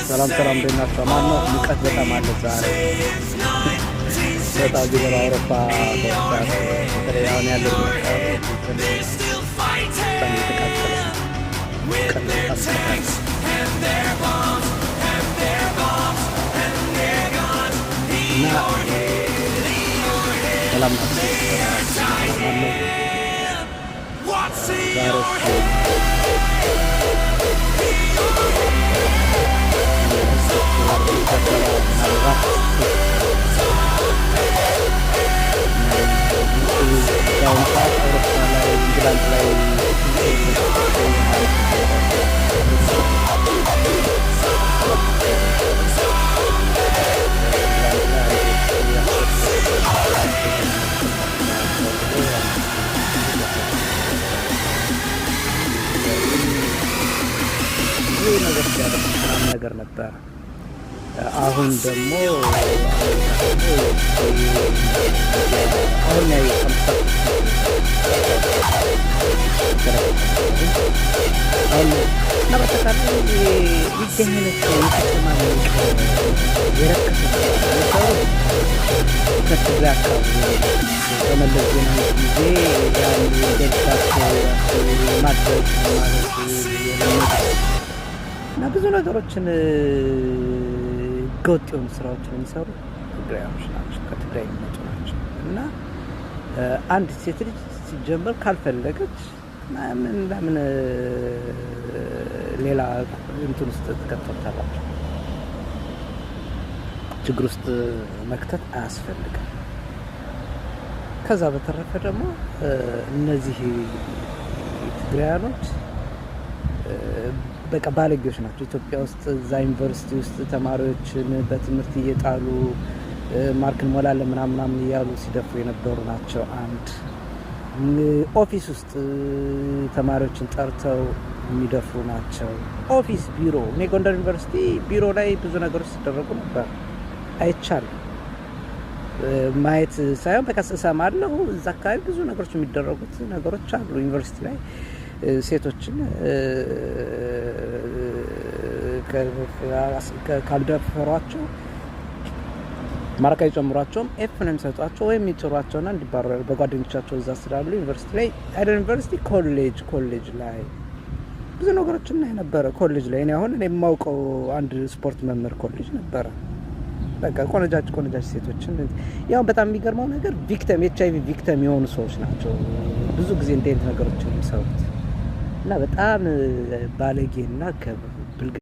ሰላም ሰላም እንደናችሁ ማነው ሙቀት በጣም አለ ዛሬ በጣም ቢበራ አውሮፓ ተወጣጣ በተለይ አሁን ያለው ነገር ነበር። አሁን ደግሞ አሁን ያው እና ብዙ ነገሮችን ህገወጥ የሆኑ ስራዎችን የሚሰሩ ትግራዮች ናቸው፣ ከትግራይ የሚመጡ ናቸው። እና አንድ ሴት ልጅ ሲጀመር ካልፈለገች ለምን ሌላ እንትን ውስጥ ትከተታላችሁ? ችግር ውስጥ መክተት አያስፈልግም። ከዛ በተረፈ ደግሞ እነዚህ ትግራያኖች በቃ ባለጌዎች ናቸው። ኢትዮጵያ ውስጥ እዛ ዩኒቨርሲቲ ውስጥ ተማሪዎችን በትምህርት እየጣሉ ማርክ እንሞላለን ምናምን እያሉ ሲደፍሩ የነበሩ ናቸው። አንድ ኦፊስ ውስጥ ተማሪዎችን ጠርተው የሚደፍሩ ናቸው። ኦፊስ፣ ቢሮ፣ እኔ ጎንደር ዩኒቨርሲቲ ቢሮ ላይ ብዙ ነገሮች ሲደረጉ ነበር። አይቻልም ማየት ሳይሆን በቃ እሰማለሁ። እዛ አካባቢ ብዙ ነገሮች የሚደረጉት ነገሮች አሉ። ዩኒቨርሲቲ ላይ ሴቶችን ካልደፈሯቸው ማረቃ ይጨምሯቸውም ኤፍ ነው የሚሰጧቸው ወይም ይጭሯቸውና እንዲባረሩ በጓደኞቻቸው እዛ ስላሉ ዩኒቨርሲቲ ላይ አይደል ዩኒቨርሲቲ ኮሌጅ ላይ ብዙ ነገሮችን ላይ ነበረ። ኮሌጅ ላይ እኔ አሁን የማውቀው አንድ ስፖርት መምህር ኮሌጅ ነበረ። በቃ ቆነጃጅ ሴቶችን ያው በጣም የሚገርመው ነገር ቪክቲም ኤችአይቪ ቪክቲም የሆኑ ሰዎች ናቸው ብዙ ጊዜ እንደ አይነት ነገሮችን የሚሰሩት እና በጣም ባለጌና